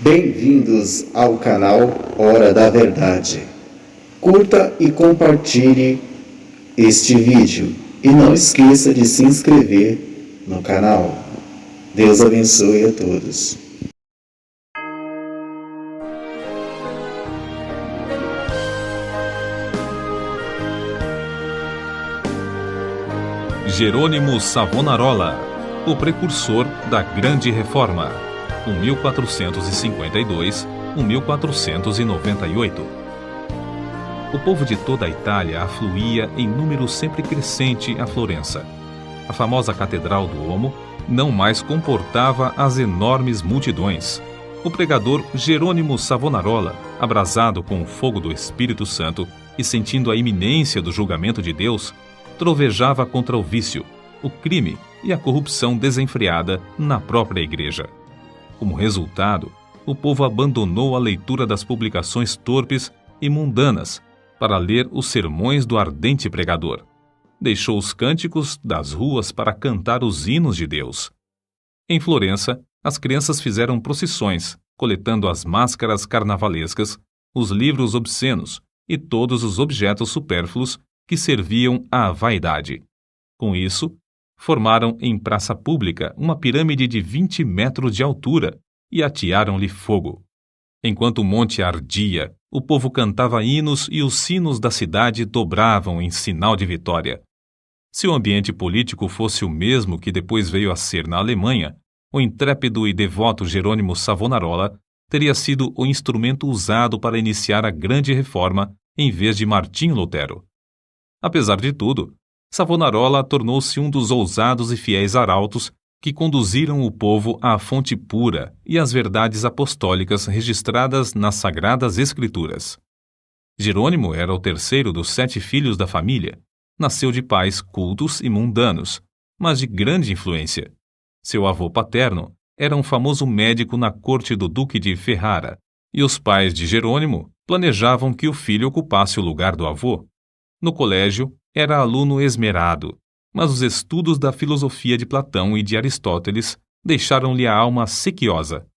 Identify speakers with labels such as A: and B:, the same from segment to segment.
A: Bem-vindos ao canal Hora da Verdade. Curta e compartilhe este vídeo e não esqueça de se inscrever no canal. Deus abençoe a todos.
B: Jerônimo Savonarola, o precursor da Grande Reforma, 1452-1498. O povo de toda a Itália afluía em número sempre crescente a Florença. A famosa Catedral do Duomo não mais comportava as enormes multidões. O pregador Jerônimo Savonarola, abrasado com o fogo do Espírito Santo e sentindo a iminência do julgamento de Deus, trovejava contra o vício, o crime e a corrupção desenfreada na própria igreja. Como resultado, o povo abandonou a leitura das publicações torpes e mundanas para ler os sermões do ardente pregador. Deixou os cânticos das ruas para cantar os hinos de Deus. Em Florença, as crianças fizeram procissões, coletando as máscaras carnavalescas, os livros obscenos e todos os objetos supérfluos que serviam à vaidade. Com isso, formaram em praça pública uma pirâmide de 20 metros de altura e atearam-lhe fogo. Enquanto o monte ardia, o povo cantava hinos e os sinos da cidade dobravam em sinal de vitória. Se o ambiente político fosse o mesmo que depois veio a ser na Alemanha, o intrépido e devoto Jerônimo Savonarola teria sido o instrumento usado para iniciar a Grande Reforma em vez de Martinho Lutero. Apesar de tudo, Savonarola tornou-se um dos ousados e fiéis arautos que conduziram o povo à fonte pura e às verdades apostólicas registradas nas Sagradas Escrituras. Jerônimo era o terceiro dos 7 filhos da família. Nasceu de pais cultos e mundanos, mas de grande influência. Seu avô paterno era um famoso médico na corte do Duque de Ferrara, e os pais de Jerônimo planejavam que o filho ocupasse o lugar do avô. No colégio, era aluno esmerado, mas os estudos da filosofia de Platão e de Aristóteles deixaram-lhe a alma sequiosa.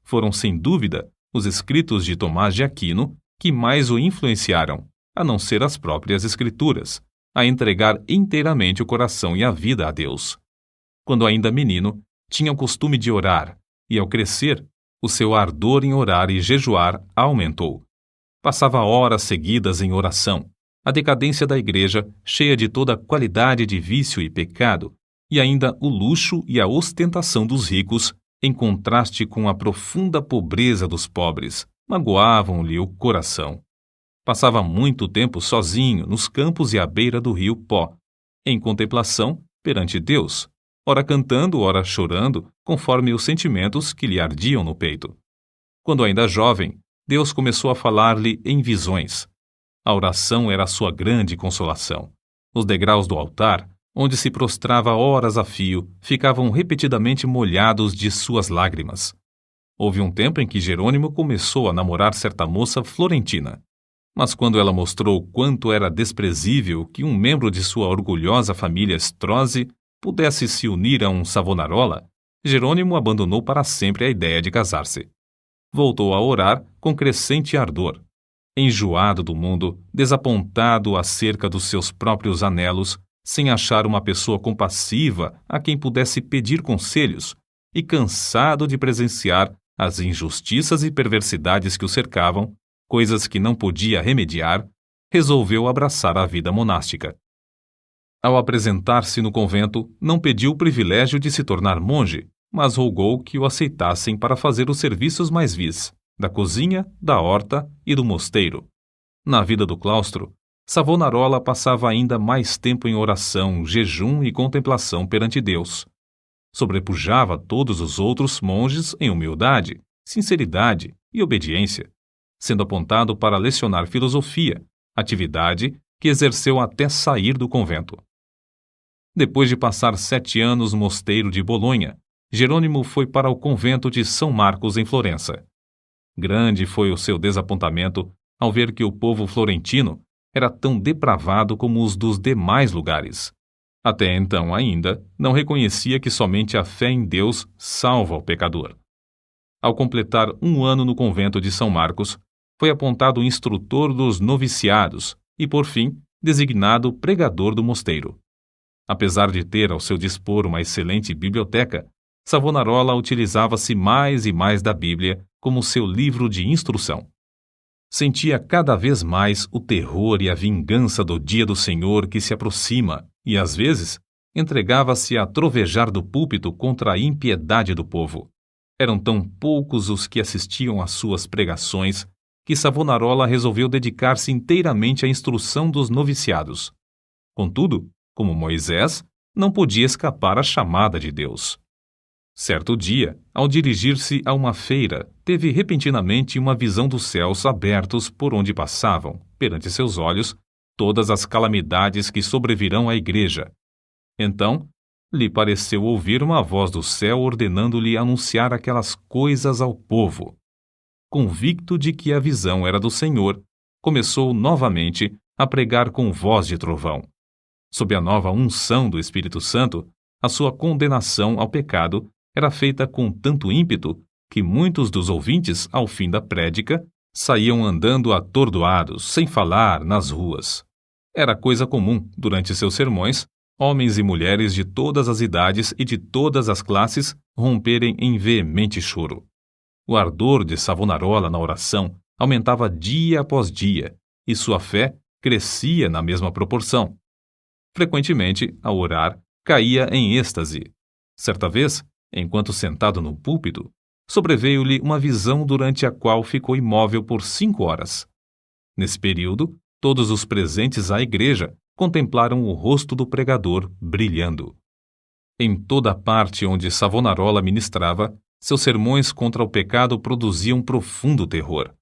B: Foram, sem dúvida, os escritos de Tomás de Aquino que mais o influenciaram, a não ser as próprias escrituras, a entregar inteiramente o coração e a vida a Deus. Quando ainda menino, tinha o costume de orar, e ao crescer, o seu ardor em orar e jejuar aumentou. Passava horas seguidas em oração. A decadência da igreja, cheia de toda a qualidade de vício e pecado, e ainda o luxo e a ostentação dos ricos, em contraste com a profunda pobreza dos pobres, magoavam-lhe o coração. Passava muito tempo sozinho nos campos e à beira do rio Pó, em contemplação perante Deus, ora cantando, ora chorando, conforme os sentimentos que lhe ardiam no peito. Quando ainda jovem, Deus começou a falar-lhe em visões. A oração era a sua grande consolação. Os degraus do altar, onde se prostrava horas a fio, ficavam repetidamente molhados de suas lágrimas. Houve um tempo em que Jerônimo começou a namorar certa moça florentina. Mas quando ela mostrou quanto era desprezível que um membro de sua orgulhosa família Strozzi pudesse se unir a um Savonarola, Jerônimo abandonou para sempre a ideia de casar-se. Voltou a orar com crescente ardor. Enjoado do mundo, desapontado acerca dos seus próprios anelos, sem achar uma pessoa compassiva a quem pudesse pedir conselhos, e cansado de presenciar as injustiças e perversidades que o cercavam, coisas que não podia remediar, resolveu abraçar a vida monástica. Ao apresentar-se no convento, não pediu o privilégio de se tornar monge, mas rogou que o aceitassem para fazer os serviços mais vis, da cozinha, da horta e do mosteiro. Na vida do claustro, Savonarola passava ainda mais tempo em oração, jejum e contemplação perante Deus. Sobrepujava todos os outros monges em humildade, sinceridade e obediência, sendo apontado para lecionar filosofia, atividade que exerceu até sair do convento. Depois de passar 7 anos no mosteiro de Bolonha, Jerônimo foi para o convento de São Marcos em Florença. Grande foi o seu desapontamento ao ver que o povo florentino era tão depravado como os dos demais lugares. Até então ainda não reconhecia que somente a fé em Deus salva o pecador. Ao completar 1 ano no convento de São Marcos, foi apontado instrutor dos noviciados e, por fim, designado pregador do mosteiro. Apesar de ter ao seu dispor uma excelente biblioteca, Savonarola utilizava-se mais e mais da Bíblia como seu livro de instrução. Sentia cada vez mais o terror e a vingança do dia do Senhor que se aproxima e, às vezes, entregava-se a trovejar do púlpito contra a impiedade do povo. Eram tão poucos os que assistiam às suas pregações que Savonarola resolveu dedicar-se inteiramente à instrução dos noviciados. Contudo, como Moisés, não podia escapar à chamada de Deus. Certo dia, ao dirigir-se a uma feira, teve repentinamente uma visão dos céus abertos por onde passavam, perante seus olhos, todas as calamidades que sobrevirão à igreja. Então, lhe pareceu ouvir uma voz do céu ordenando-lhe anunciar aquelas coisas ao povo. Convicto de que a visão era do Senhor, começou novamente a pregar com voz de trovão. Sob a nova unção do Espírito Santo, a sua condenação ao pecado era feita com tanto ímpeto que muitos dos ouvintes, ao fim da prédica, saíam andando atordoados, sem falar, nas ruas. Era coisa comum, durante seus sermões, homens e mulheres de todas as idades e de todas as classes romperem em veemente choro. O ardor de Savonarola na oração aumentava dia após dia, e sua fé crescia na mesma proporção. Frequentemente, ao orar, caía em êxtase. Certa vez, enquanto sentado no púlpito, sobreveio-lhe uma visão durante a qual ficou imóvel por 5 horas. Nesse período, todos os presentes à igreja contemplaram o rosto do pregador brilhando. Em toda a parte onde Savonarola ministrava, seus sermões contra o pecado produziam profundo terror.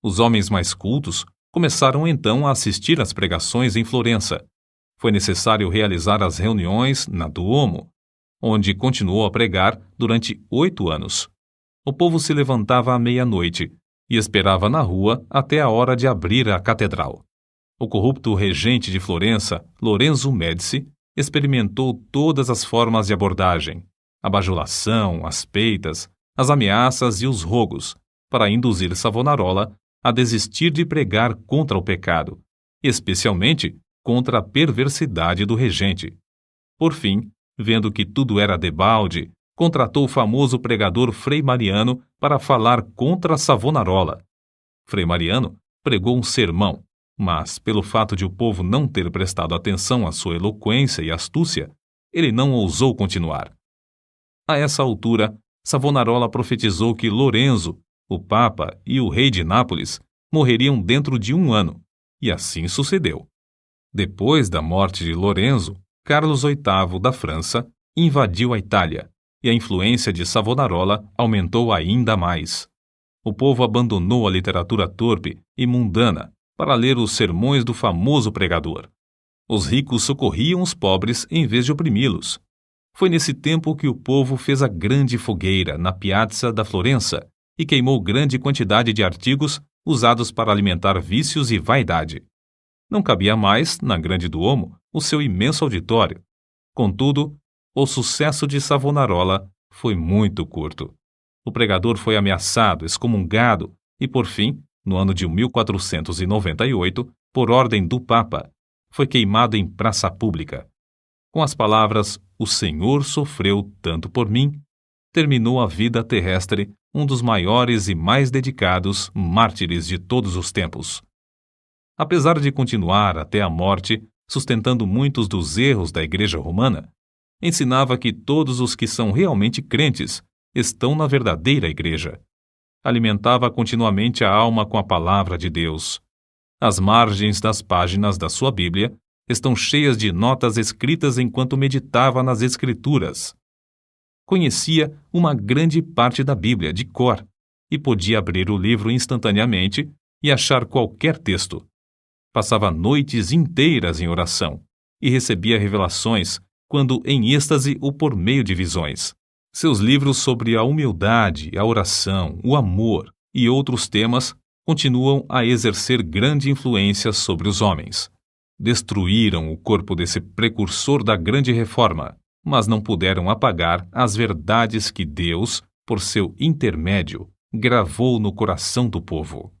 B: Os homens mais cultos começaram então a assistir às pregações em Florença. Foi necessário realizar as reuniões na Duomo, onde continuou a pregar durante 8 anos. O povo se levantava à meia-noite e esperava na rua até a hora de abrir a catedral. O corrupto regente de Florença, Lorenzo Médici, experimentou todas as formas de abordagem, a bajulação, as peitas, as ameaças e os rogos, para induzir Savonarola a desistir de pregar contra o pecado, especialmente contra a perversidade do regente. Por fim, vendo que tudo era debalde, contratou o famoso pregador Frei Mariano para falar contra Savonarola. Frei Mariano pregou um sermão, mas, pelo fato de o povo não ter prestado atenção à sua eloquência e astúcia, ele não ousou continuar. A essa altura, Savonarola profetizou que Lorenzo, o Papa e o rei de Nápoles morreriam dentro de 1 ano, e assim sucedeu. Depois da morte de Lorenzo, Carlos VIII da França invadiu a Itália, e a influência de Savonarola aumentou ainda mais. O povo abandonou a literatura torpe e mundana para ler os sermões do famoso pregador. Os ricos socorriam os pobres em vez de oprimi-los. Foi nesse tempo que o povo fez a grande fogueira na Piazza da Florença e queimou grande quantidade de artigos usados para alimentar vícios e vaidade. Não cabia mais, na Grande Duomo, o seu imenso auditório. Contudo, o sucesso de Savonarola foi muito curto. O pregador foi ameaçado, excomungado e, por fim, no ano de 1498, por ordem do Papa, foi queimado em praça pública. Com as palavras "O Senhor sofreu tanto por mim", terminou a vida terrestre um dos maiores e mais dedicados mártires de todos os tempos. Apesar de continuar até a morte, sustentando muitos dos erros da Igreja Romana, ensinava que todos os que são realmente crentes estão na verdadeira Igreja. Alimentava continuamente a alma com a palavra de Deus. As margens das páginas da sua Bíblia estão cheias de notas escritas enquanto meditava nas Escrituras. Conhecia uma grande parte da Bíblia de cor e podia abrir o livro instantaneamente e achar qualquer texto. Passava noites inteiras em oração e recebia revelações, quando em êxtase ou por meio de visões. Seus livros sobre a humildade, a oração, o amor e outros temas continuam a exercer grande influência sobre os homens. Destruíram o corpo desse precursor da grande reforma, mas não puderam apagar as verdades que Deus, por seu intermédio, gravou no coração do povo.